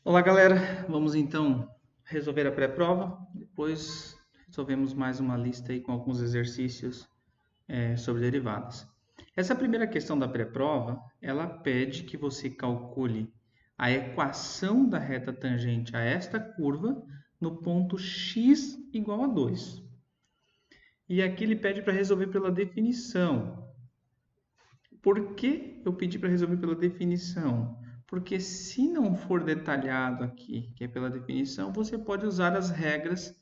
Olá, galera. Vamos então resolver a pré-prova. Depois resolvemos mais uma lista aí com alguns exercícios sobre derivadas. Essa primeira questão da pré-prova, ela pede que você calcule a equação da reta tangente a esta curva no ponto x igual a 2. E aqui ele pede para resolver pela definição. Por que eu pedi para resolver pela definição? Porque se não for detalhado aqui, que é pela definição, você pode usar as regras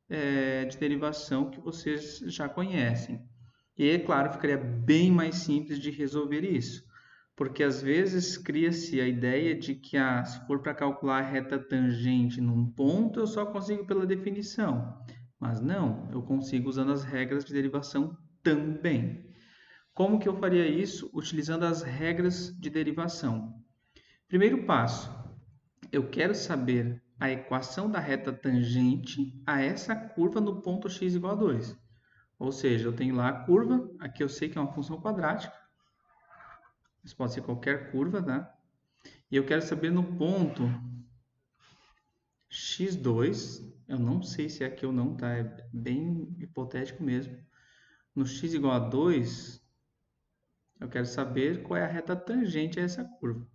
de derivação que vocês já conhecem. E é claro, ficaria bem mais simples de resolver isso. Porque às vezes cria-se a ideia de que se for para calcular a reta tangente num ponto, eu só consigo pela definição. Mas não, eu consigo usando as regras de derivação também. Como que eu faria isso? Utilizando as regras de derivação. Primeiro passo, eu quero saber a equação da reta tangente a essa curva no ponto x igual a 2. Ou seja, eu tenho lá a curva, aqui eu sei que é uma função quadrática, isso pode ser qualquer curva, tá? E eu quero saber no ponto x2, eu não sei se é aqui ou não, tá? É bem hipotético mesmo. No x igual a 2, eu quero saber qual é a reta tangente a essa curva.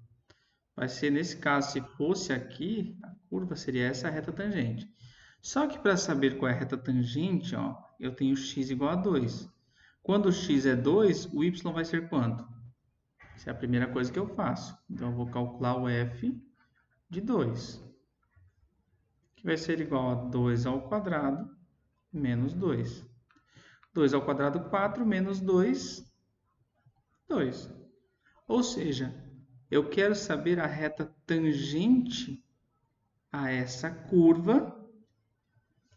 Vai ser nesse caso, se fosse aqui, a curva seria essa reta tangente. Só que para saber qual é a reta tangente, ó, eu tenho x igual a 2. Quando o x é 2, o y vai ser quanto? Essa é a primeira coisa que eu faço. Então, eu vou calcular o f de 2, que vai ser igual a 2 ao quadrado menos 2. 2 ao quadrado, 4, menos 2, 2. Ou seja, eu quero saber a reta tangente a essa curva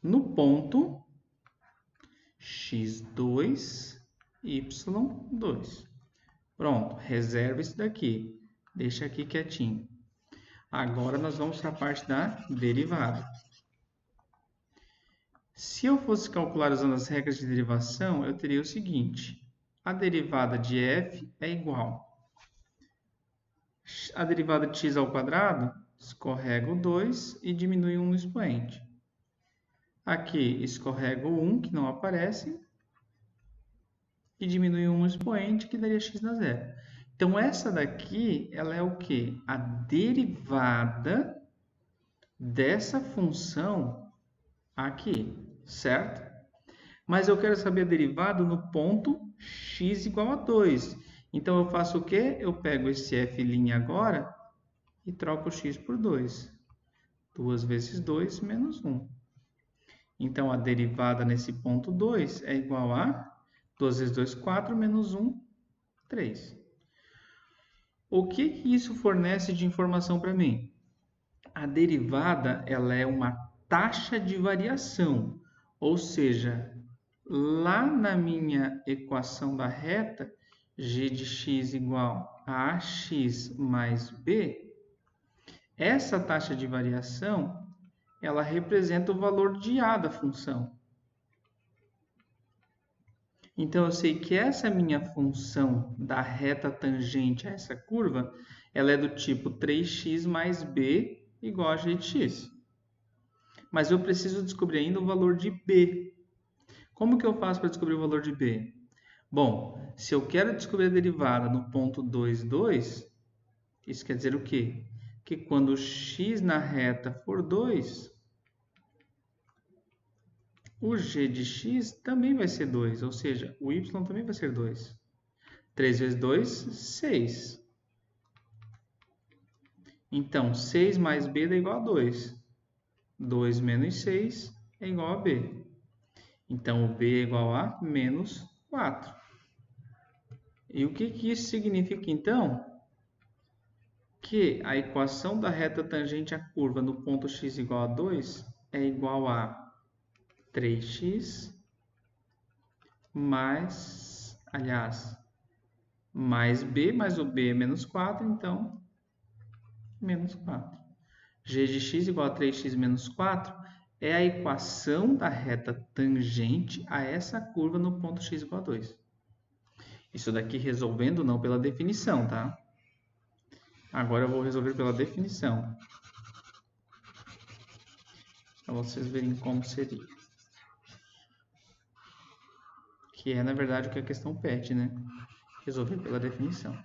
no ponto x2, y2. Pronto, reserva isso daqui. Deixa aqui quietinho. Agora nós vamos para a parte da derivada. Se eu fosse calcular usando as regras de derivação, eu teria o seguinte. A derivada de f é igual a derivada de x ao quadrado, escorrega o 2 e diminui 1 no expoente. Aqui escorrega o 1, que não aparece, e diminui 1 no expoente, que daria x na zero. Então, essa daqui, ela é o quê? A derivada dessa função aqui, certo? Mas eu quero saber a derivada no ponto x igual a 2. Então, eu faço o quê? Eu pego esse f' agora e troco o x por 2. 2 vezes 2 menos 1. Então, a derivada nesse ponto 2 é igual a 2 vezes 2, 4, menos 1, 3. O que isso fornece de informação para mim? A derivada ela é uma taxa de variação, ou seja, lá na minha equação da reta, g de x igual a ax mais b, essa taxa de variação ela representa o valor de a da função. Então, eu sei que essa minha função da reta tangente a essa curva, ela é do tipo 3x mais b igual a g de x. Mas eu preciso descobrir ainda o valor de b. Como que eu faço para descobrir o valor de b? Bom, se eu quero descobrir a derivada no ponto 2, 2, isso quer dizer o quê? Que quando x na reta for 2, o g de x também vai ser 2, ou seja, o y também vai ser 2. 3 vezes 2, 6. Então, 6 mais b dá igual a 2. 2 menos 6 é igual a b. Então, o b é igual a menos 4. E o que isso significa, então? Que a equação da reta tangente à curva no ponto x igual a 2 é igual a 3x mais b, mas o b é menos 4, então, menos 4. G de x igual a 3x menos 4 é a equação da reta tangente a essa curva no ponto x igual a 2. Isso daqui resolvendo não pela definição, tá? Agora eu vou resolver pela definição. para vocês verem como seria. Que é, na verdade, o que a questão pede, né? Resolver pela definição.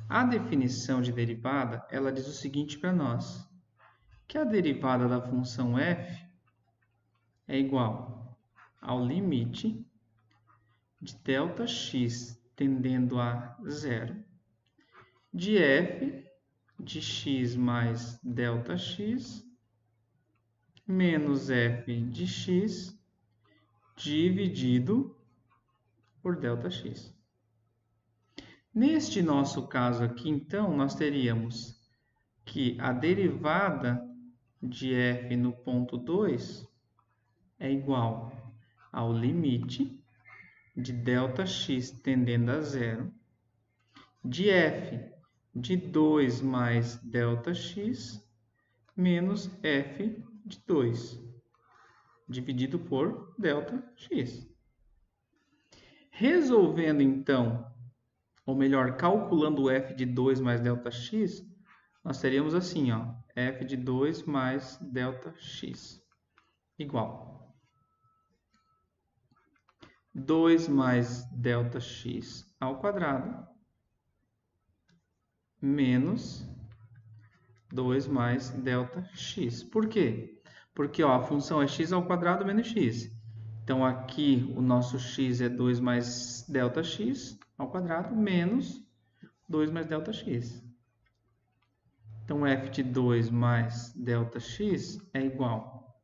A definição de derivada, ela diz o seguinte para nós, que a derivada da função f é igual ao limite de Δx tendendo a zero, de f de x mais Δx menos f de x dividido por Δx. Neste nosso caso aqui, então, nós teríamos que a derivada de f no ponto 2 é igual ao limite de Δx tendendo a zero, de f de 2 mais Δx menos f de 2, dividido por Δx. Resolvendo, então, ou melhor, calculando o f de 2 mais Δx, nós teríamos assim, ó, f de 2 mais Δx igual 2 mais Δx ao quadrado menos 2 mais Δx. Por quê? Porque ó, a função é x ao quadrado menos x. Então, aqui o nosso x é 2 mais Δx ao quadrado menos 2 mais Δx. Então, f de 2 mais Δx é igual.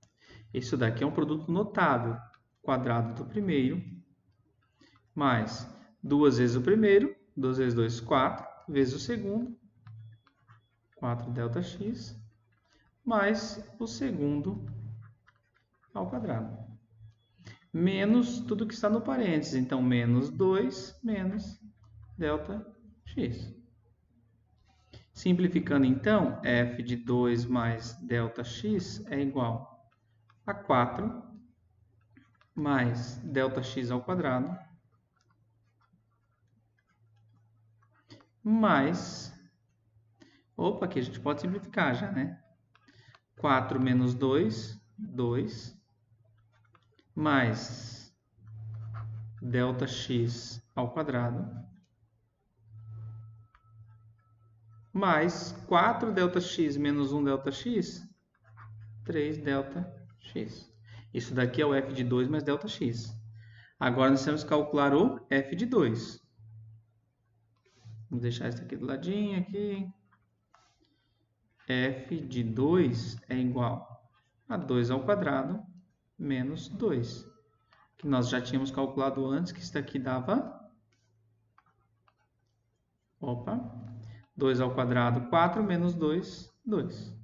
Isso daqui é um produto notável. Quadrado do primeiro, mais 2 vezes o primeiro, 2 vezes 2, 4, vezes o segundo, 4 Δx, mais o segundo ao quadrado. Menos tudo que está no parênteses. Então, menos 2, menos Δx. Simplificando, então, f de 2 mais Δx é igual a 4 mais Δx ao quadrado mais... Opa, aqui a gente pode simplificar já, né? 4 menos 2, 2, mais Δx ao quadrado, mais 4 Δx menos 1 Δx, 3 Δx. Isso daqui é o f de 2 mais Δx. Agora nós temos que calcular o f de 2. Vamos deixar isso aqui do ladinho, aqui. F de 2 é igual a 2 ao quadrado menos 2. Que nós já tínhamos calculado antes, que isso daqui dava... Opa! 2 ao quadrado, 4, menos 2, 2.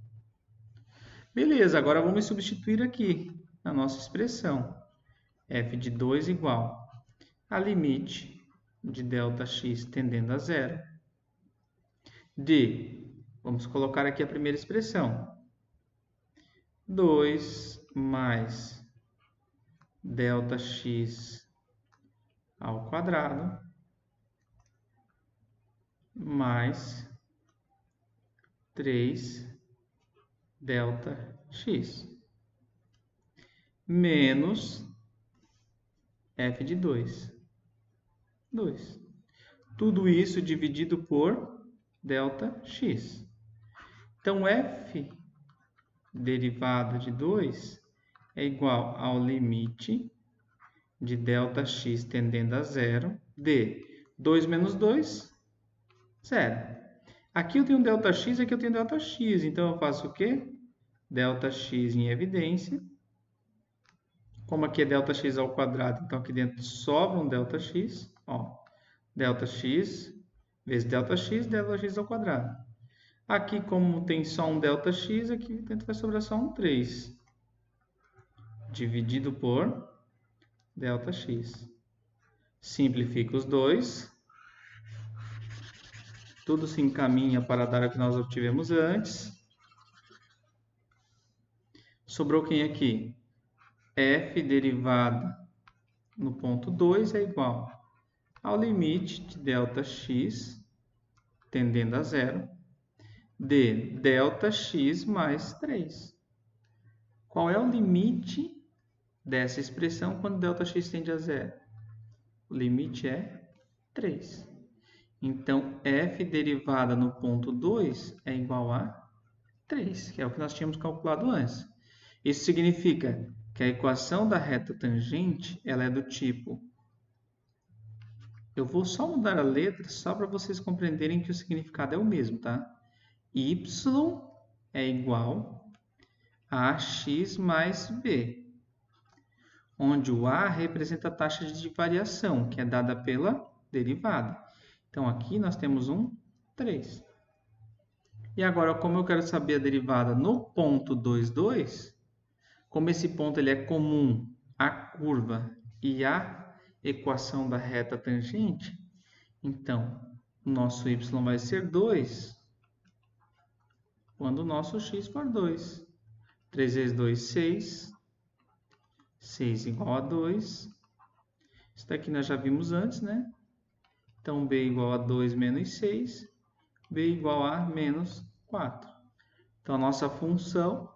Beleza, agora vamos substituir aqui na nossa expressão. F de 2 igual a limite de Δx tendendo a zero de... Vamos colocar aqui a primeira expressão. 2 mais Δx ao quadrado mais 3 Δx menos f de 2. 2. Tudo isso dividido por Δx. Então, f derivada de 2 é igual ao limite de Δx tendendo a zero de 2 menos 2, 0. Aqui eu tenho Δx, aqui eu tenho Δx. Então, eu faço o quê? Δx em evidência. Como aqui é Δx ao quadrado, então aqui dentro sobra um Δx. Ó, Δx vezes Δx, Δx ao quadrado. Aqui, como tem só um Δx, aqui dentro vai sobrar só um 3. Dividido por Δx. Simplifica os dois. Tudo se encaminha para dar o que nós obtivemos antes. Sobrou quem aqui? F derivada no ponto 2 é igual ao limite de Δx tendendo a zero de Δx mais 3. Qual é o limite dessa expressão quando ΔX tende a zero? O limite é 3. Então, f derivada no ponto 2 é igual a 3, que é o que nós tínhamos calculado antes. Isso significa que a equação da reta tangente ela é do tipo... Eu vou só mudar a letra só para vocês compreenderem que o significado é o mesmo, tá? Y é igual a x mais b, onde o a representa a taxa de variação, que é dada pela derivada. Então, aqui nós temos um 3. E agora, como eu quero saber a derivada no ponto 2, 2, como esse ponto ele é comum à curva e à equação da reta tangente, então, o nosso y vai ser 2 quando o nosso x for 2. 3 vezes 2, 6. 6 igual a 2. Isso daqui nós já vimos antes, né? Então, b igual a 2 menos 6. B igual a menos 4. Então, a nossa função,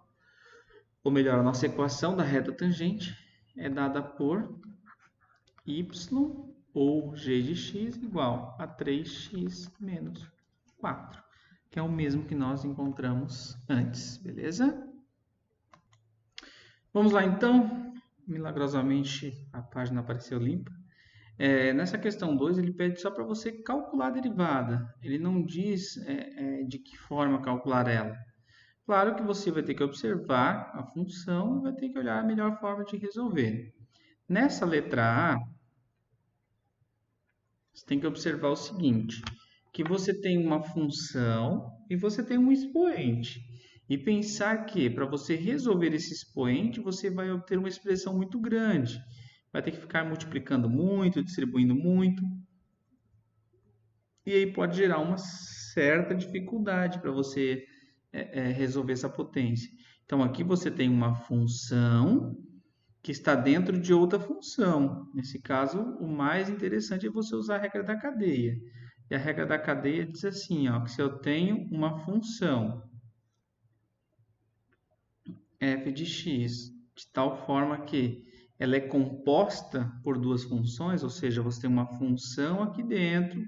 ou melhor, a nossa equação da reta tangente é dada por y ou g de x igual a 3x menos 4, que é o mesmo que nós encontramos antes, beleza? Vamos lá, então. Milagrosamente, a página apareceu limpa. Nessa questão 2, ele pede só para você calcular a derivada. Ele não diz de que forma calcular ela. Claro que você vai ter que observar a função e vai ter que olhar a melhor forma de resolver. Nessa letra A, você tem que observar o seguinte, que você tem uma função e você tem um expoente. E pensar que, para você resolver esse expoente, você vai obter uma expressão muito grande. Vai ter que ficar multiplicando muito, distribuindo muito. E aí pode gerar uma certa dificuldade para você resolver essa potência. Então, aqui você tem uma função que está dentro de outra função. Nesse caso, o mais interessante é você usar a regra da cadeia. E a regra da cadeia diz assim, ó, que se eu tenho uma função f de x de tal forma que ela é composta por duas funções, ou seja, você tem uma função aqui dentro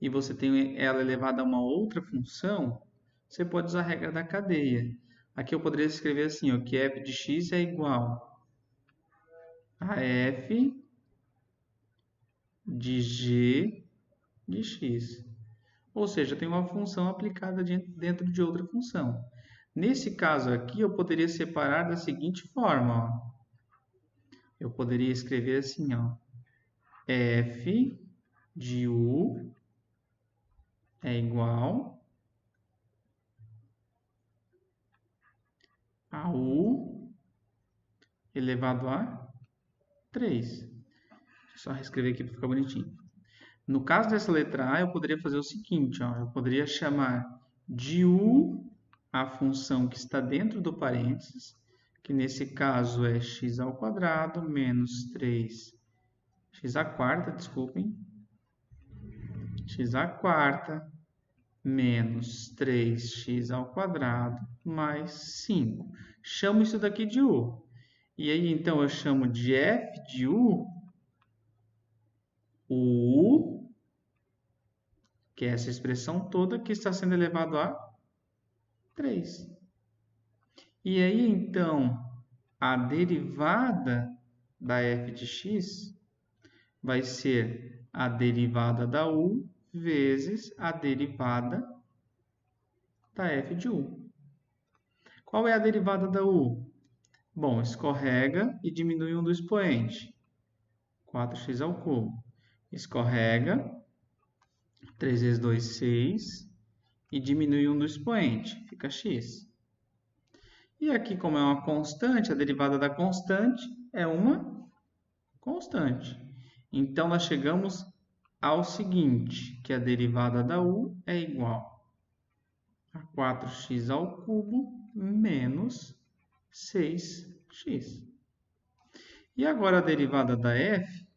e você tem ela elevada a uma outra função, você pode usar a regra da cadeia. Aqui eu poderia escrever assim, ó, que f de x é igual a f de g de x. Ou seja, tem uma função aplicada dentro de outra função. Nesse caso aqui, eu poderia separar da seguinte forma. Ó. Eu poderia escrever assim, ó, f de u é igual a u elevado a 3. Deixa eu só reescrever aqui para ficar bonitinho. No caso dessa letra A, eu poderia fazer o seguinte, ó, eu poderia chamar de u a função que está dentro do parênteses, que nesse caso é x ao quadrado menos 3, x à quarta, desculpem, x à quarta menos 3x ao quadrado mais 5. Chamo isso daqui de u. E aí, então, eu chamo de f de u, o u, que é essa expressão toda que está sendo elevado a 3. E aí, então, a derivada da f de x vai ser a derivada da u vezes a derivada da f de u. Qual é a derivada da u? Bom, escorrega e diminui um do expoente. 4x ao cubo. Escorrega, 3 vezes 2, 6. E diminui um do expoente, fica x. E aqui, como é uma constante, a derivada da constante é uma constante. Então, nós chegamos ao seguinte, que a derivada da u é igual a 4x ao cubo menos 6x. E agora a derivada da f,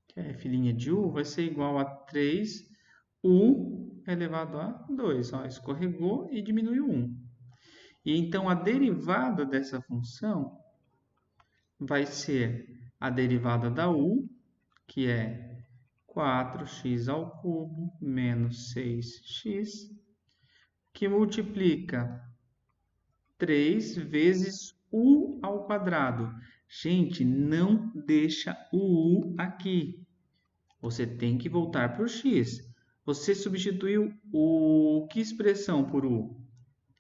que é f' de u, vai ser igual a 3u elevado a 2. Ó, escorregou e diminuiu 1. E então a derivada dessa função vai ser a derivada da u, que é 4x ao cubo menos 6x, que multiplica 3 vezes u ao quadrado. Gente, não deixa o u aqui. Você tem que voltar para o x. Você substituiu que expressão por u?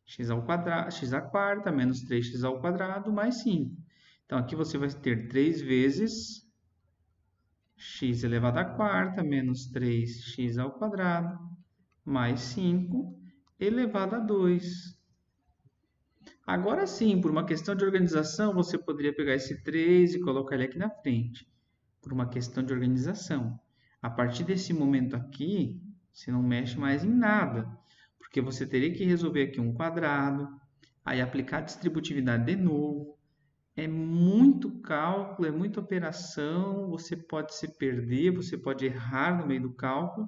X ao quadrado, x à quarta menos 3x ao quadrado mais 5. Então, aqui você vai ter 3 vezes x elevado à quarta menos 3x ao quadrado mais 5 elevado a 2. Agora sim, por uma questão de organização, você poderia pegar esse 3 e colocar ele aqui na frente. Por uma questão de organização. A partir desse momento aqui, você não mexe mais em nada. Porque você teria que resolver aqui um quadrado, aí aplicar a distributividade de novo. É muito cálculo, é muita operação, você pode se perder, você pode errar no meio do cálculo.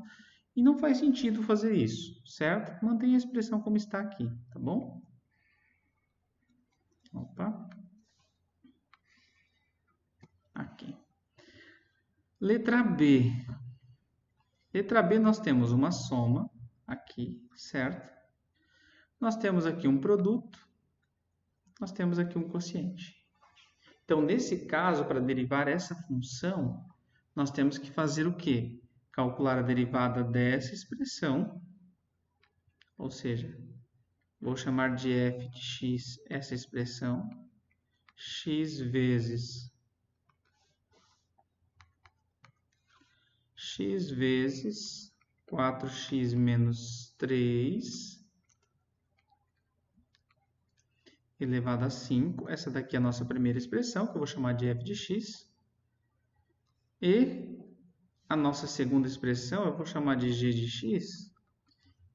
E não faz sentido fazer isso, certo? Mantenha a expressão como está aqui, tá bom? Opa. Aqui. Letra B. Letra B nós temos uma soma aqui, certo? Nós temos aqui um produto, nós temos aqui um quociente. Então, nesse caso, para derivar essa função, nós temos que fazer o quê? Calcular a derivada dessa expressão, ou seja, vou chamar de f de x essa expressão, x vezes 4x menos 3 elevado a 5. Essa daqui é a nossa primeira expressão, que eu vou chamar de f de x. E a nossa segunda expressão, eu vou chamar de g de x,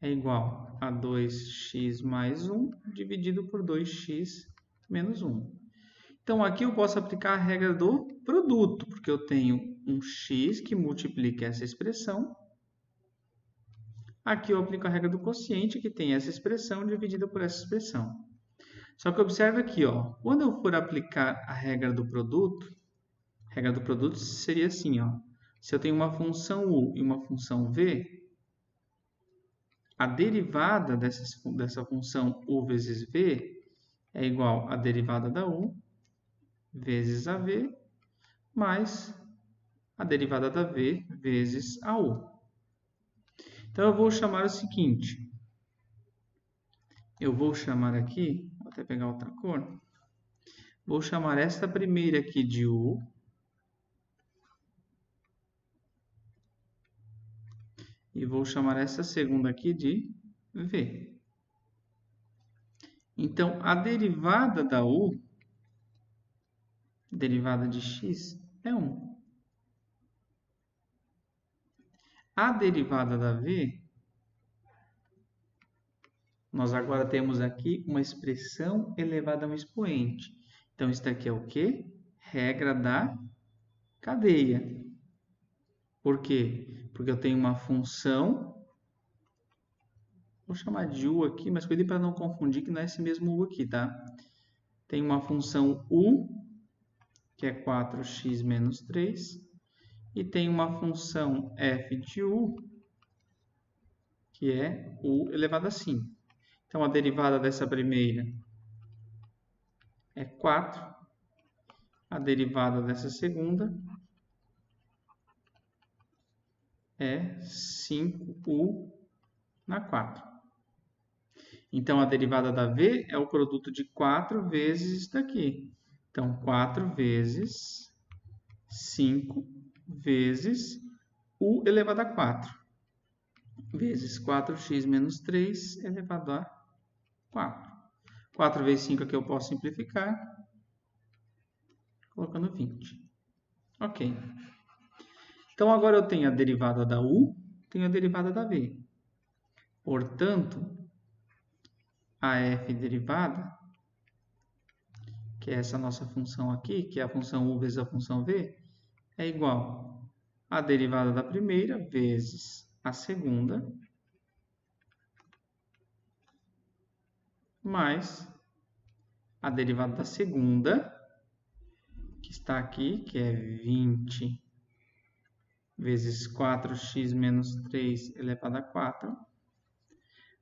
é igual a 2x mais 1 dividido por 2x menos 1. Então, aqui eu posso aplicar a regra do produto, porque eu tenho um x que multiplica essa expressão. Aqui eu aplico a regra do quociente, que tem essa expressão dividida por essa expressão. Só que observe aqui, ó, quando eu for aplicar a regra do produto seria assim, ó, se eu tenho uma função u e uma função v, a derivada dessa função u vezes v é igual à derivada da u vezes a v mais a derivada da v vezes a u. Então, eu vou chamar o seguinte. Eu vou chamar aqui, vou até pegar outra cor. Vou chamar esta primeira aqui de u. E vou chamar essa segunda aqui de v. Então, a derivada da u, derivada de x, é 1. A derivada da v, nós agora temos aqui uma expressão elevada a um expoente. Então, isso daqui é o quê? Regra da cadeia. Por quê? Porque eu tenho uma função, vou chamar de u aqui, mas cuide para não confundir que não é esse mesmo u aqui, tá? Tem uma função u, que é 4x menos 3, e tem uma função f de u, que é u elevado a 5. Então, a derivada dessa primeira é 4, a derivada dessa segunda é 5u na 4. Então, a derivada da v é o produto de 4 vezes isso daqui. Então, 4 vezes 5 vezes u elevado a 4, vezes 4x menos 3 elevado a 4. 4 vezes 5 aqui eu posso simplificar, colocando 20. Ok. Então, agora eu tenho a derivada da u, tenho a derivada da v. Portanto, a f derivada, que é essa nossa função aqui, que é a função u vezes a função v, é igual a derivada da primeira vezes a segunda, mais a derivada da segunda, que está aqui, que é 20 vezes 4x menos 3 elevado a 4,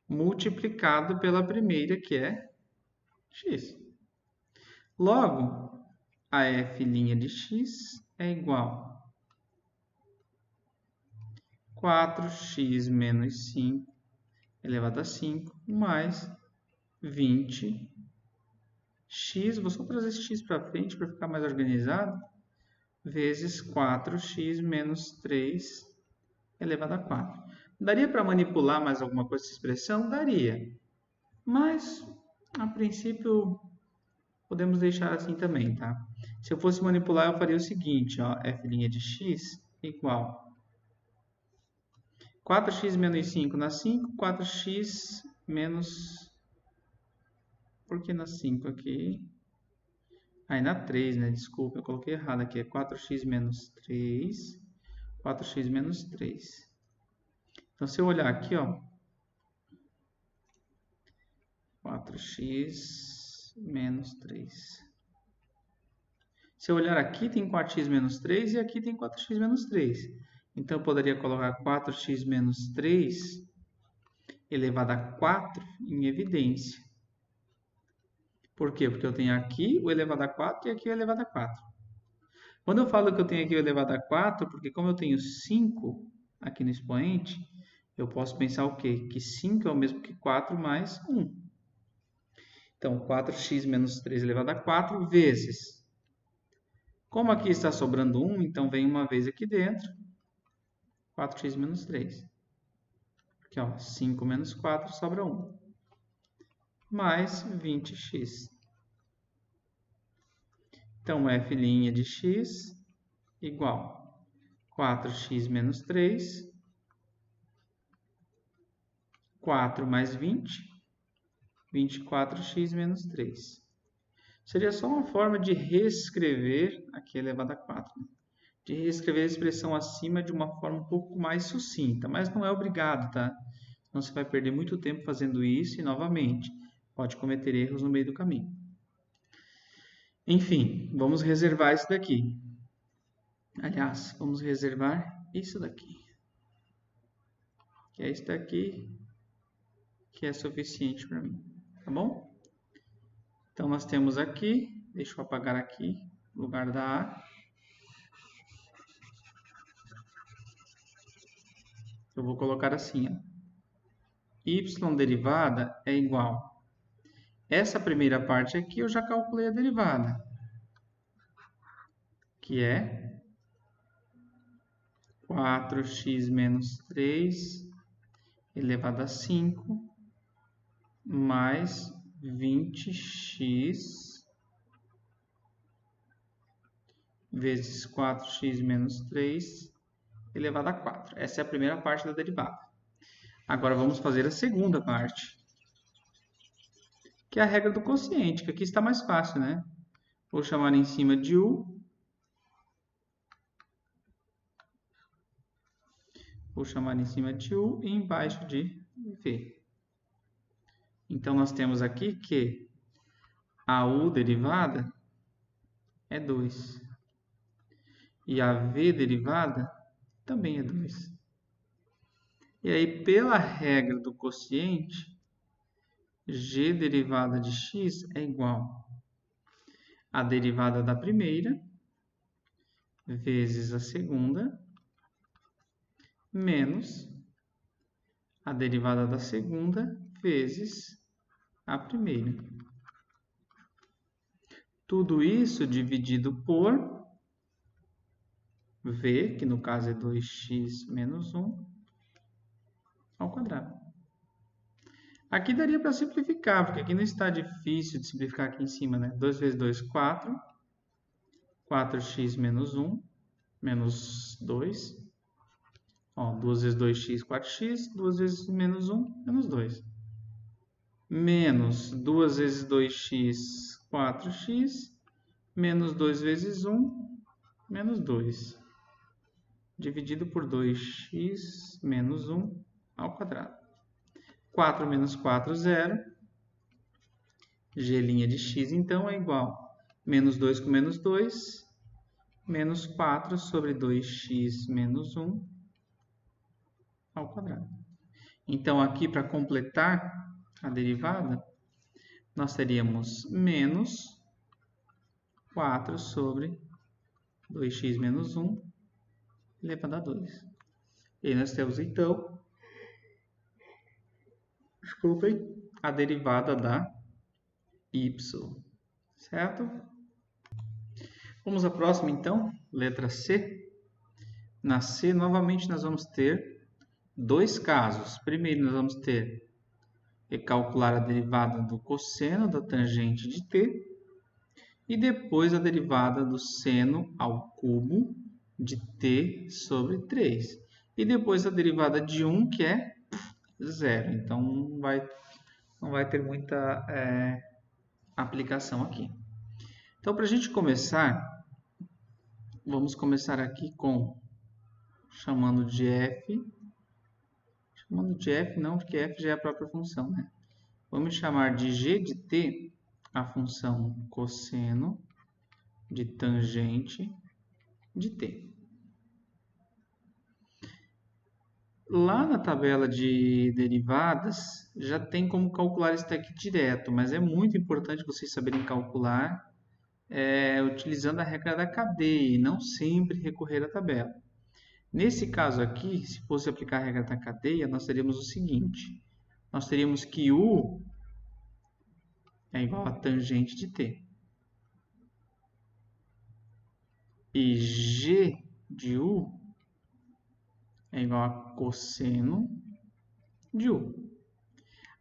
multiplicado pela primeira, que é x. Logo, a f' de x é igual a 4x menos 5 elevado a 5 mais 20x. Vou só trazer esse x para frente para ficar mais organizado. Vezes 4x menos 3 elevado a 4. Daria para manipular mais alguma coisa essa expressão? Daria. Mas, a princípio, podemos deixar assim também, tá? Se eu fosse manipular, eu faria o seguinte, ó, f' de x igual 4x menos 5 na 5, 4x menos... Por que na 5 aqui? Aí na 3, né? Desculpa, eu coloquei errado aqui. É 4x menos 3. 4x menos 3. Então, se eu olhar aqui, ó. 4x menos 3. Se eu olhar aqui, tem 4x menos 3 e aqui tem 4x menos 3. Então, eu poderia colocar 4x menos 3 elevado a 4 em evidência. Por quê? Porque eu tenho aqui o elevado a 4 e aqui o elevado a 4. Quando eu falo que eu tenho aqui o elevado a 4, porque como eu tenho 5 aqui no expoente, eu posso pensar o quê? Que 5 é o mesmo que 4 mais 1. Então, 4x menos 3 elevado a 4 vezes. Como aqui está sobrando 1, então vem uma vez aqui dentro. 4x menos 3. Aqui, ó, 5 menos 4 sobra 1. Mais 20x. Então, f' de x igual a 4x menos 3, 4 mais 20, 24x menos 3. Seria só uma forma de reescrever, aqui elevado a 4, né? De reescrever a expressão acima de uma forma um pouco mais sucinta, mas não é obrigado, tá? Senão você vai perder muito tempo fazendo isso e, novamente, pode cometer erros no meio do caminho. Enfim, vamos reservar isso daqui. Aliás, vamos reservar isso daqui. Que é isso daqui que é suficiente para mim, tá bom? Então, nós temos aqui, deixa eu apagar aqui, no lugar da A. Eu vou colocar assim, ó. Y derivada é igual. Essa primeira parte aqui eu já calculei a derivada, que é 4x menos 3 elevado a 5 mais 20x vezes 4x menos 3 elevado a 4. Essa é a primeira parte da derivada. Agora vamos fazer a segunda parte, que é a regra do quociente, que aqui está mais fácil, né? Vou chamar em cima de U. Vou chamar em cima de U e embaixo de V. Então, nós temos aqui que a U derivada é 2. E a V derivada também é 2. E aí, pela regra do quociente, G derivada de x é igual a derivada da primeira vezes a segunda menos a derivada da segunda vezes a primeira. Tudo isso dividido por V, que no caso é 2x menos 1, ao quadrado. Aqui daria para simplificar, porque aqui não está difícil de simplificar aqui em cima, né? 2 vezes 2, 4. 4x menos 1, menos 2. Ó, 2 vezes 2x, 4x. 2 vezes menos 1, menos 2. Menos 2 vezes 2x, 4x. Menos 2 vezes 1, menos 2. Dividido por 2x menos 1 ao quadrado. 4 menos 4, 0. g' de x, então, é igual a menos 2 com menos 2, menos 4 sobre 2x menos 1 ao quadrado. Então, aqui, para completar a derivada, nós teríamos menos 4 sobre 2x menos 1 elevado a 2. E aí nós temos, então, a derivada da y, certo? Vamos à próxima, então, letra C. Na C, novamente, nós vamos ter dois casos. Primeiro, nós vamos ter que calcular a derivada do cosseno da tangente de t e depois a derivada do seno ao cubo de t sobre 3. E depois a derivada de 1, que é zero. Então, não vai ter muita aplicação aqui. Então, para a gente começar, vamos começar aqui chamando de f. Chamando de f não, porque f já é a própria função, né? Vamos chamar de g de t a função cosseno de tangente de t. Lá na tabela de derivadas, já tem como calcular isso aqui direto, mas é muito importante vocês saberem calcular utilizando a regra da cadeia e não sempre recorrer à tabela. Nesse caso aqui, se fosse aplicar a regra da cadeia, nós teríamos o seguinte. Nós teríamos que U é igual a tangente de t. E G de U é igual a cosseno de U.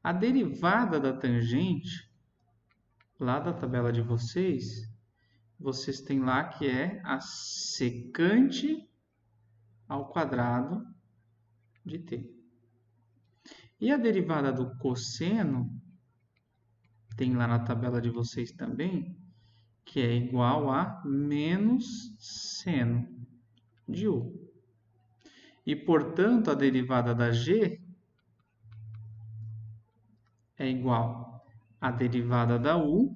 A derivada da tangente, lá da tabela de vocês têm lá que é a secante ao quadrado de t. E a derivada do cosseno, tem lá na tabela de vocês também, que é igual a menos seno de U. E, portanto, a derivada da g é igual à derivada da U,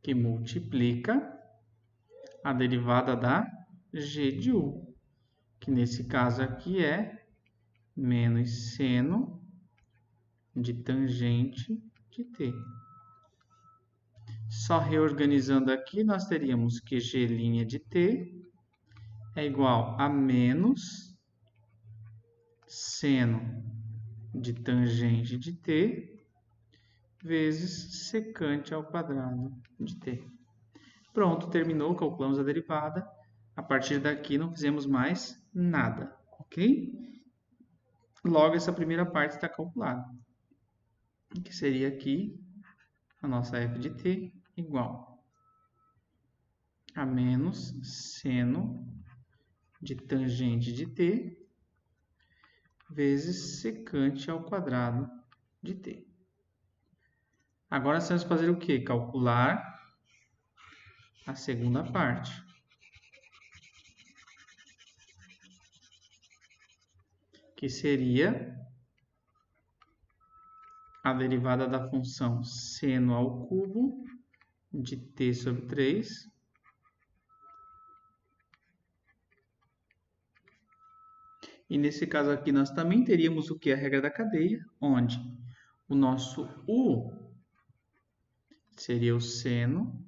que multiplica a derivada da g de U, que nesse caso aqui é menos seno de tangente de t. Só reorganizando aqui, nós teríamos que g' de t é igual a menos seno de tangente de t vezes secante ao quadrado de t. Pronto, terminou, calculamos a derivada. A partir daqui não fizemos mais nada, ok? Logo, essa primeira parte está calculada, que seria aqui a nossa f de t igual a menos seno de tangente de t vezes secante ao quadrado de t. Agora, nós vamos fazer o quê? Calcular a segunda parte. Que seria a derivada da função seno ao cubo de t sobre 3 e nesse caso aqui nós também teríamos o que? A regra da cadeia, onde o nosso U seria o seno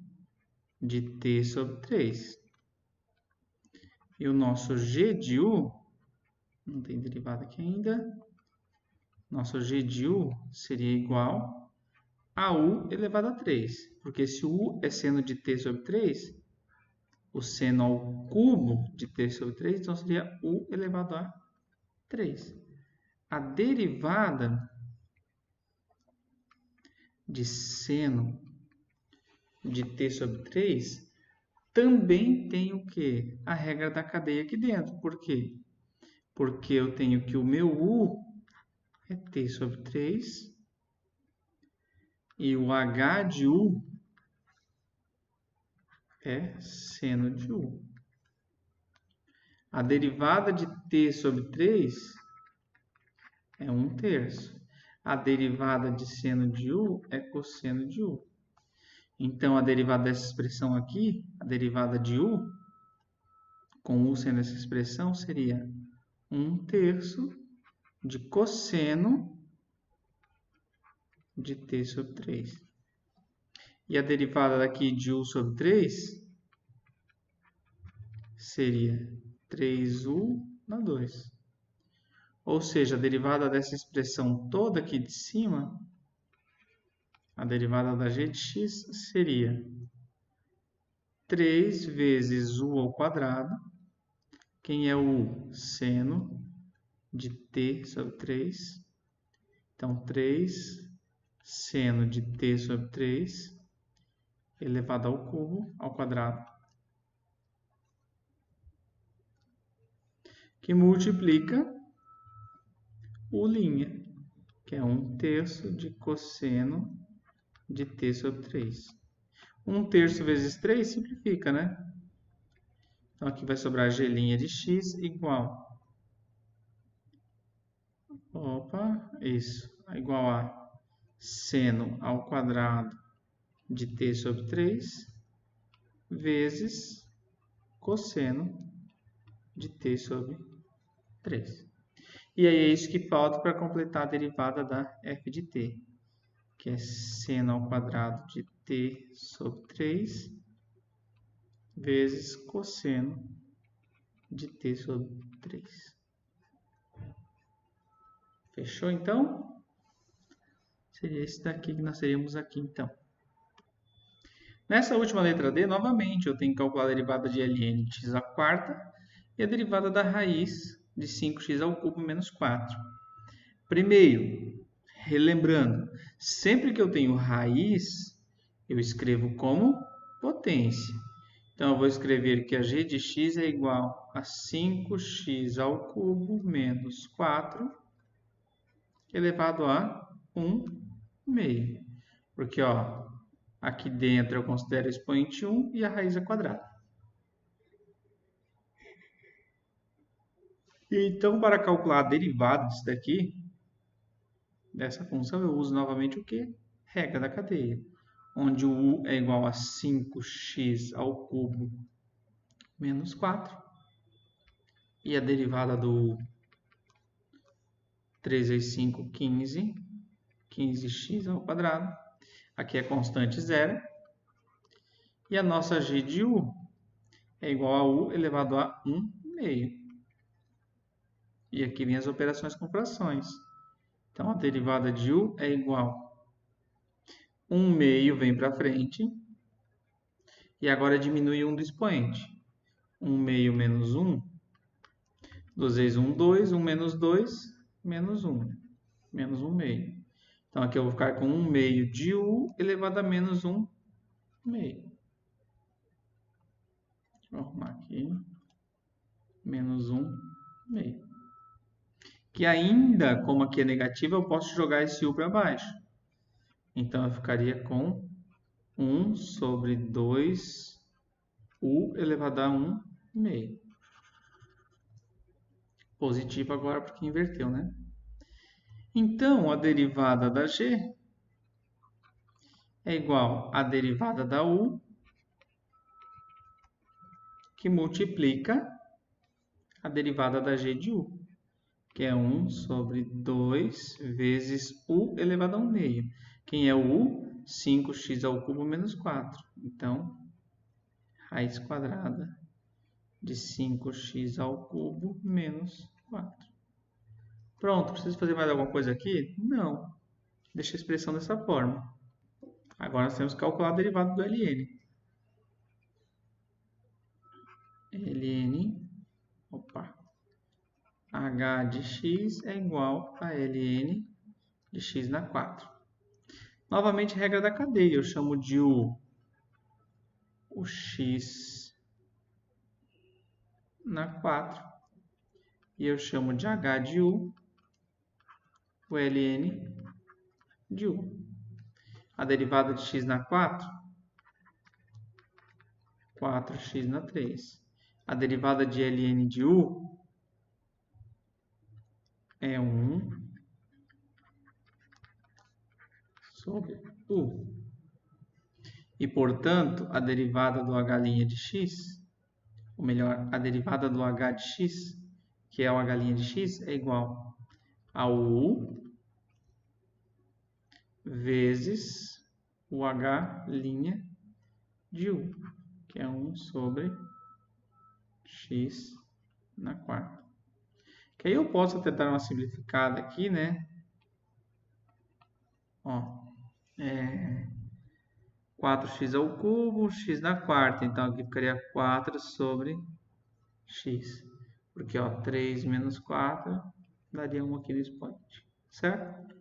de t sobre 3 e o nosso G de U, não tem derivada aqui ainda, nosso G de U seria igual a U elevado a 3. Porque se o U é seno de t sobre 3, o seno ao cubo de t sobre 3, então seria U elevado a 3. A derivada de seno de t sobre 3 também tem o quê? A regra da cadeia aqui dentro. Por quê? Porque eu tenho que o meu U é t sobre 3 e o h de U é seno de U. A derivada de t sobre 3 é 1/3. a derivada de seno de u é cosseno de u. Então, a derivada dessa expressão aqui, a derivada de u, com u sendo essa expressão, seria 1/3 de cosseno de t sobre 3. E a derivada daqui de u sobre 3 seria 3u na 2. Ou seja, a derivada dessa expressão toda aqui de cima, a derivada da g de x seria 3 vezes u ao quadrado. Quem é o u? Seno de t sobre 3. Então, 3 seno de t sobre 3 elevado ao cubo, ao quadrado, que multiplica u', que é 1/3 de cosseno de t sobre 3. 1/3 vezes 3 simplifica, né? Então, aqui vai sobrar g' de x igual... igual a seno ao quadrado de t sobre 3 vezes cosseno de t sobre 3. E aí é isso que falta para completar a derivada da f de t, que é seno ao quadrado de t sobre 3 vezes cosseno de t sobre 3. Fechou, então? Seria esse daqui que nós teríamos aqui, então. Nessa última letra D, novamente, eu tenho que calcular a derivada de ln de x à quarta e a derivada da raiz de 5x ao cubo menos 4. Primeiro, relembrando, sempre que eu tenho raiz, eu escrevo como potência. Então, eu vou escrever que a g de x é igual a 5x ao cubo menos 4 elevado a 1/2. Porque, ó, aqui dentro eu considero o expoente 1 e a raiz é quadrada. Então, para calcular a derivada disso daqui, dessa função, eu uso novamente o quê? Regra da cadeia, onde o u é igual a 5x ao cubo menos 4. E a derivada do 3 vezes 5, 15. 15x ao quadrado. Aqui é constante zero. E a nossa g de u é igual a u elevado a 1/2. E aqui vem as operações com frações. Então, a derivada de u é igual a 1/2 vem para frente. E agora diminui 1 do expoente. 1/2 menos 1. 2 vezes 1, 2. 1 menos 2, menos 1. Menos 1/2. Então, aqui eu vou ficar com 1/2 de u elevado a menos 1/2. Vou arrumar aqui. Menos 1/2. Que ainda, como aqui é negativo, eu posso jogar esse u para baixo. Então, eu ficaria com 1 sobre 2u elevado a 1/2. Positivo agora porque inverteu, né? Então, a derivada da g é igual à derivada da u, que multiplica a derivada da g de u, que é 1 sobre 2 vezes u elevado a 1/2. Quem é o u? 5x ao cubo menos 4. Então, raiz quadrada de 5x ao cubo menos 4. Pronto, preciso fazer mais alguma coisa aqui? Não. Deixa a expressão dessa forma. Agora nós temos que calcular a derivada do ln. H de x é igual a ln de x na 4. Novamente, regra da cadeia. Eu chamo de o x na 4. E eu chamo de h de u, o ln de u. A derivada de x na 4, 4x na 3. A derivada de ln de u é 1 sobre U. E, portanto, a derivada do h' de x, ou melhor, a derivada do h de x, que é o h' de x, é igual ao U vezes o h' de U, que é 1 sobre x na quarta. Que aí eu posso até dar uma simplificada aqui, né? Ó, 4x ao cubo, x na quarta. Então, aqui ficaria 4 sobre x. Porque, ó, 3 menos 4 daria 1 aqui no expoente. Certo?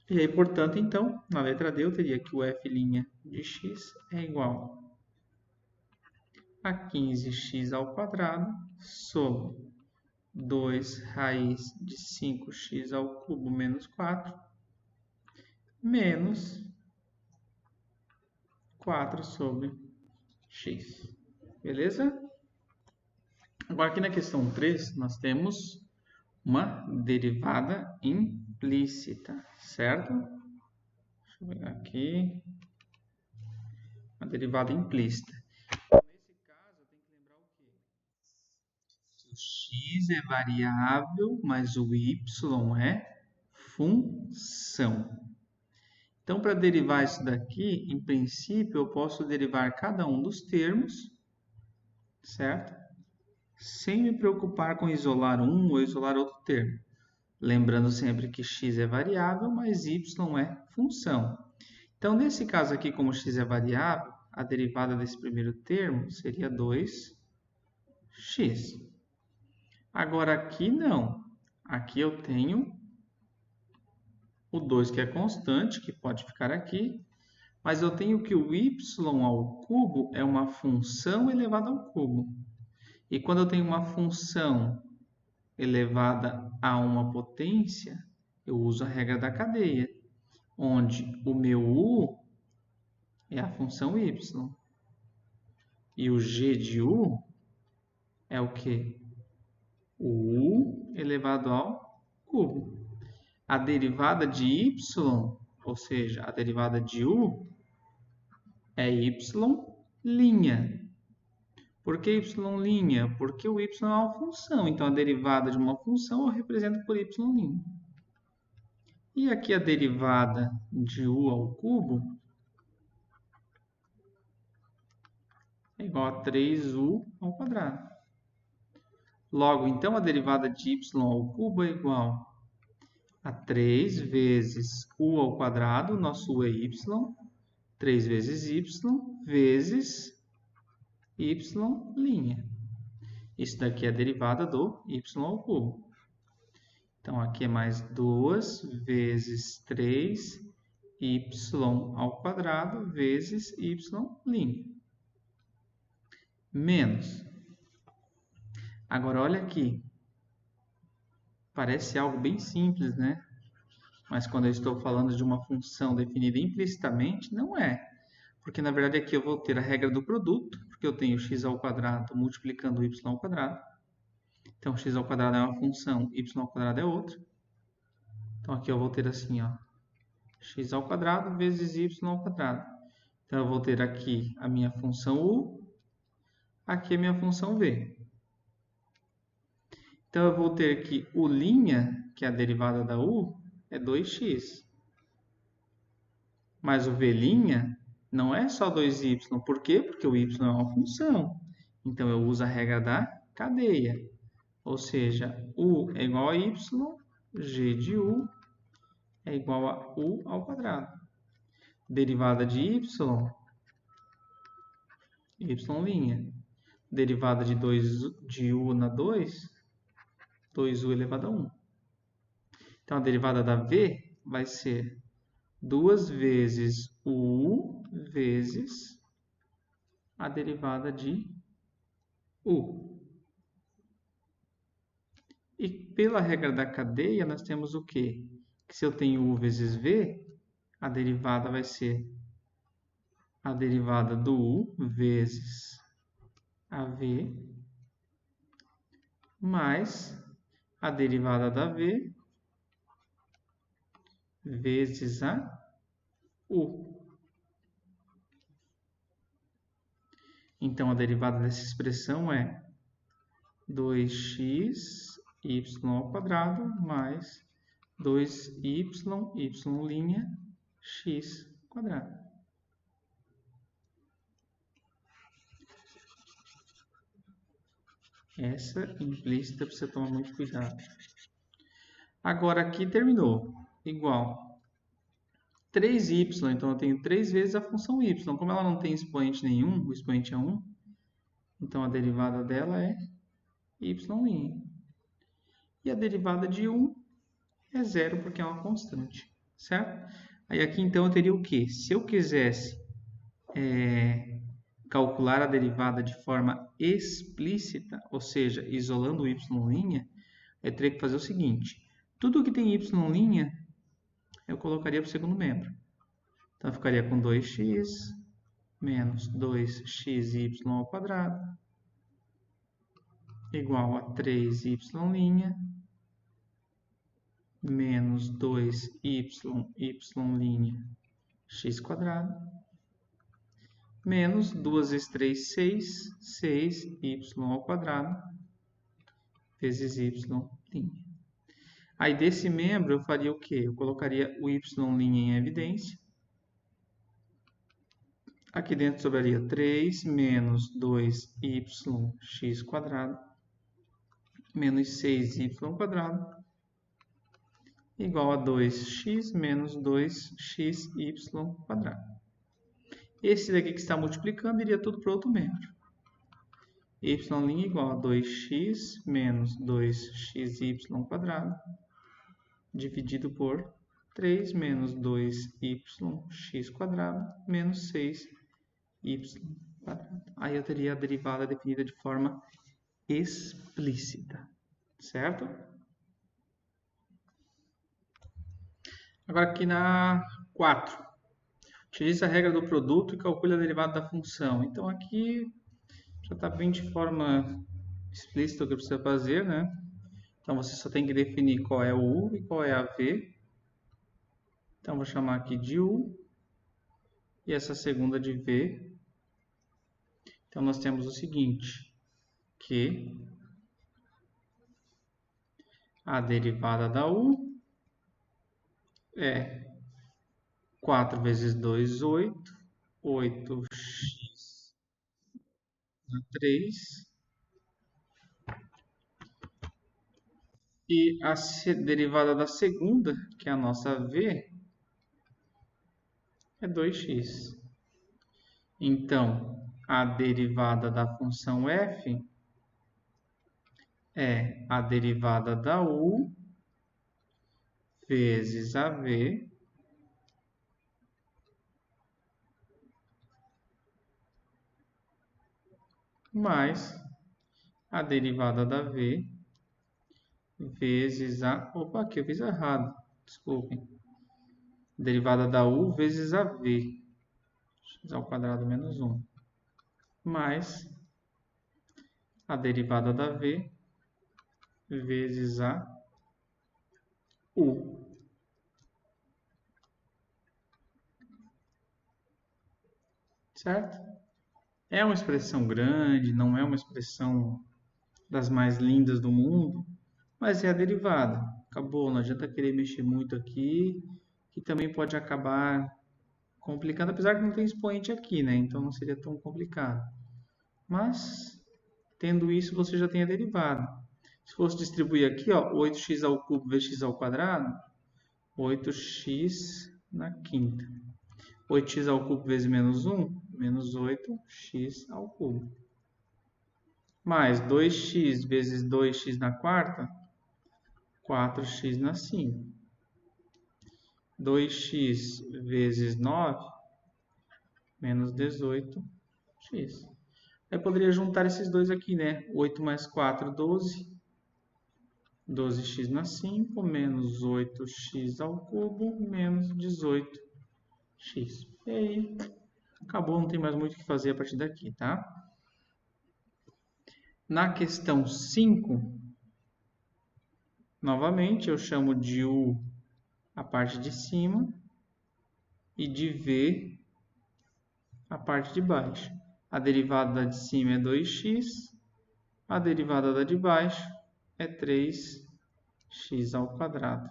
E aí, portanto, então, na letra D, eu teria que o f' de x é igual a 15x ao quadrado sobre 2 raiz de 5x ao cubo menos 4 menos 4 sobre x. Beleza? Agora, aqui na questão 3, nós temos uma derivada implícita, certo? Deixa eu pegar aqui. Uma derivada implícita. Nesse caso, eu tenho que lembrar o quê? Que o x é variável, mas o y é função. Então, para derivar isso daqui, em princípio, eu posso derivar cada um dos termos, certo? Sem me preocupar com isolar um ou isolar outro termo. Lembrando sempre que x é variável, mas y é função. Então, nesse caso aqui, como x é variável, a derivada desse primeiro termo seria 2x. Agora, aqui não. Aqui eu tenho o 2 que é constante, que pode ficar aqui. Mas eu tenho que o y ao cubo é uma função elevada ao cubo. E quando eu tenho uma função elevada a uma potência, eu uso a regra da cadeia, onde o meu u é a função y. E o g de u é o quê? O u elevado ao cubo. A derivada de y, ou seja, a derivada de u, é y'. Por que y'? Porque o y é uma função, então a derivada de uma função eu represento por y'. E aqui a derivada de u ao cubo é igual a 3u ao quadrado. Logo, então, a derivada de y ao cubo é igual a 3 vezes u ao quadrado, nosso u é y, 3 vezes y, vezes y'. Isso daqui é a derivada do y ao cubo. Então, aqui é mais 2 vezes 3y ao quadrado vezes y'. Menos. Agora, olha aqui. Parece algo bem simples, né? Mas quando eu estou falando de uma função definida implicitamente, não é. Porque, na verdade, aqui eu vou ter a regra do produto, porque eu tenho x ao quadrado multiplicando y ao quadrado. Então, x ao quadrado é uma função, y ao quadrado é outra. Então, aqui eu vou ter assim, ó, x ao quadrado vezes y ao quadrado. Então, eu vou ter aqui a minha função u, aqui a minha função v. Então, eu vou ter que u', que é a derivada da u, é 2x. Mas o v' não é só 2y. Por quê? Porque o y é uma função. Então, eu uso a regra da cadeia. Ou seja, u é igual a y, g de u é igual a u ao quadrado. Derivada de y, y'. Derivada de 2 de u na 2, 2u elevado a 1. Então, a derivada da v vai ser 2 vezes u vezes a derivada de u. E pela regra da cadeia, nós temos o quê? Que se eu tenho u vezes v, a derivada vai ser a derivada do u vezes a v mais a derivada da v vezes a u. Então, a derivada dessa expressão é 2x y ao quadrado mais 2y, y' x quadrado. Essa implícita precisa tomar muito cuidado. Agora aqui terminou. Igual 3y, então eu tenho 3 vezes a função y. Como ela não tem expoente nenhum, o expoente é 1, então a derivada dela é y'. E a derivada de 1 é zero, porque é uma constante, certo? Aí aqui então eu teria o quê? Se eu quisesse calcular a derivada de forma explícita, ou seja, isolando o y', eu teria que fazer o seguinte. Tudo que tem y', eu colocaria para o segundo membro. Então, eu ficaria com 2x menos 2xy ao quadrado igual a 3y' menos 2y', x quadrado, menos 2 vezes 3, 6, 6y ao quadrado, vezes y'. Aí, desse membro, eu faria o quê? Eu colocaria o y' em evidência. Aqui dentro sobraria 3 menos 2yx quadrado menos 6y quadrado igual a 2x menos 2xy quadrado. Esse daqui que está multiplicando iria tudo para outro membro. Y' igual a 2x menos 2xy quadrado dividido por 3 menos 2yx quadrado menos 6y quadrado. Aí eu teria a derivada definida de forma explícita, certo? Agora aqui na 4. Utilize a regra do produto e calcule a derivada da função. Então aqui já está bem de forma explícita o que precisa fazer, né? Então você só tem que definir qual é o u e qual é a v. Então vou chamar aqui de u e essa segunda de v. Então nós temos o seguinte, que a derivada da u é 4 vezes 2, 8. 8x na 3. E a derivada da segunda, que é a nossa v, é 2x. Então, a derivada da função f é a derivada da u vezes a v mais a derivada da v vezes a... Opa, aqui eu fiz errado, desculpem. Derivada da u vezes a v, x ao quadrado menos 1, mais a derivada da v vezes a u. Certo? É uma expressão grande, não é uma expressão das mais lindas do mundo, mas é a derivada. Acabou, não adianta querer mexer muito aqui, que também pode acabar complicando, apesar que não tem expoente aqui, né? Então não seria tão complicado. Mas, tendo isso, você já tem a derivada. Se fosse distribuir aqui, ó, 8x ao cubo vezes x ao quadrado, 8x na quinta. 8x ao cubo vezes menos 1, menos 8x ao cubo. Mais 2x vezes 2x na quarta, 4x na 5. 2x vezes 9, menos 18x. Aí eu poderia juntar esses dois aqui, né? 8 mais 4, 12. 12x na 5, menos 8x ao cubo, menos 18x. E aí, acabou, não tem mais muito o que fazer a partir daqui, tá? Na questão 5, novamente, eu chamo de u a parte de cima e de V a parte de baixo. A derivada da de cima é 2x, a derivada da de baixo é 3x ao quadrado.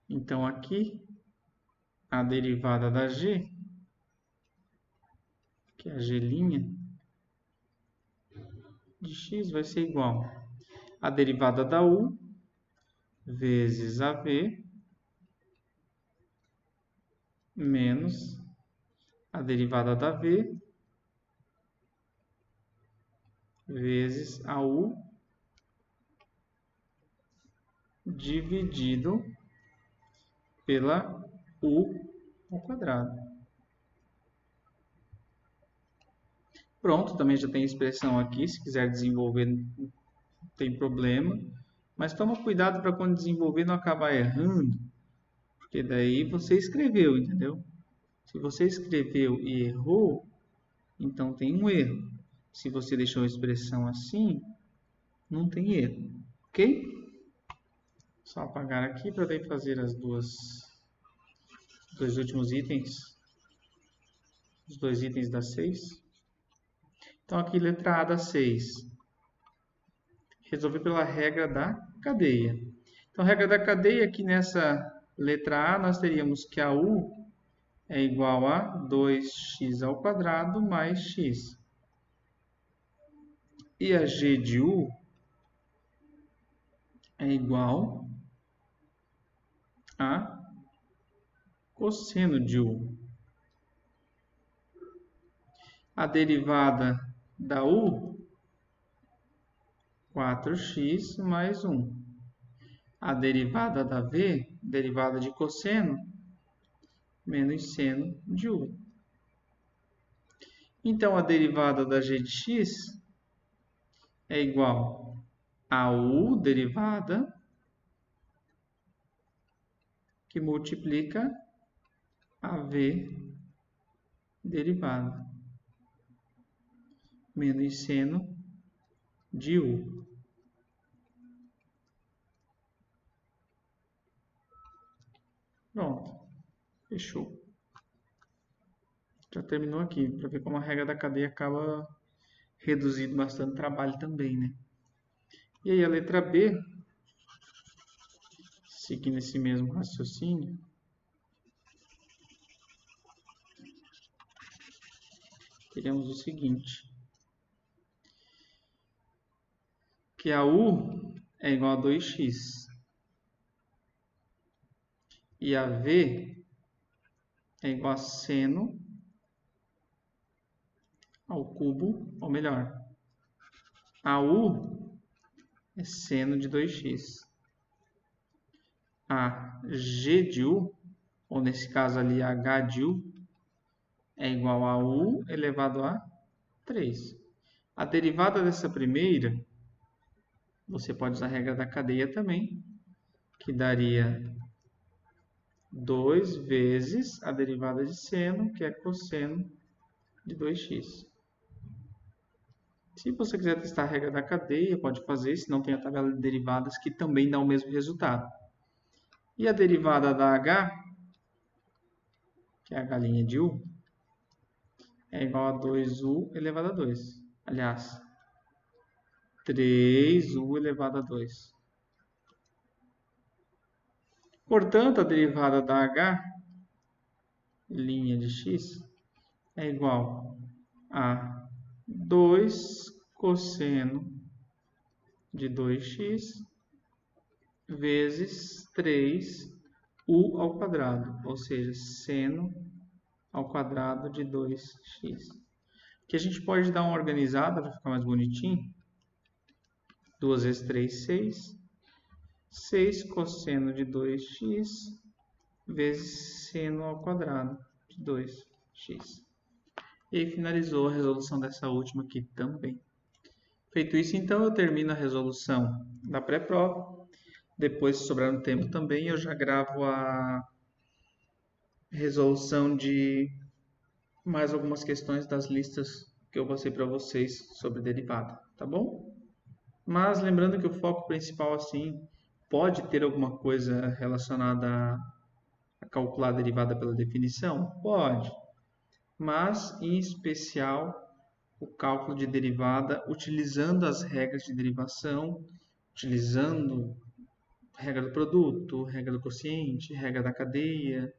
Então, aqui, a derivada da g, que é a g' de x, vai ser igual a derivada da u vezes a v menos a derivada da v vezes a u dividido pela u ao quadrado. Pronto, também já tem expressão aqui, se quiser desenvolver não tem problema. Mas toma cuidado para quando desenvolver não acabar errando, porque daí você escreveu, entendeu? Se você escreveu e errou, então tem um erro. Se você deixou a expressão assim, não tem erro, ok? Só apagar aqui para daí fazer os dois últimos itens, os dois itens da 6. Então, aqui, letra A da 6. Resolver pela regra da cadeia. Então, a regra da cadeia, aqui nessa letra A, nós teríamos que a u é igual a 2x ao quadrado mais x. E a g de u é igual a cosseno de u. A derivada da u, 4x mais 1. A derivada da v, derivada de cosseno, menos seno de u. Então, a derivada da g de x é igual a u derivada que multiplica a v derivada menos seno de u. Pronto, fechou. Já terminou aqui, para ver como a regra da cadeia acaba reduzindo bastante trabalho também, né? E aí a letra B, seguindo esse mesmo raciocínio, teremos o seguinte, que a u é igual a 2x e a v é igual a seno ao cubo, ou melhor, a u é seno de 2x. A g de u, ou nesse caso ali a h de u, é igual a u elevado a 3. A derivada dessa primeira, você pode usar a regra da cadeia também, que daria 2 vezes a derivada de seno, que é cosseno de 2x. Se você quiser testar a regra da cadeia, pode fazer, se não tem a tabela de derivadas que também dá o mesmo resultado. E a derivada da h, que é a h' de u, é igual a 2u elevado a 2. Aliás, 3u elevado a 2. Portanto, a derivada da h, linha de x, é igual a 2 cosseno de 2x vezes 3u ao quadrado, ou seja, seno ao quadrado de 2x. Que a gente pode dar uma organizada para ficar mais bonitinho. 2 vezes 3, 6. 6 cosseno de 2x vezes seno ao quadrado de 2x. E aí finalizou a resolução dessa última aqui também. Feito isso, então, eu termino a resolução da pré-prova. Depois, se sobrar um tempo também, eu já gravo a resolução de mais algumas questões das listas que eu passei para vocês sobre derivada, tá bom? Mas lembrando que o foco principal, assim, pode ter alguma coisa relacionada a calcular a derivada pela definição? Pode, mas em especial o cálculo de derivada utilizando as regras de derivação, utilizando regra do produto, regra do quociente, regra da cadeia.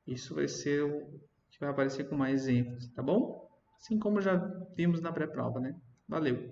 Isso vai ser o que vai aparecer com mais ênfase, tá bom? Assim como já vimos na pré-prova, né? Valeu!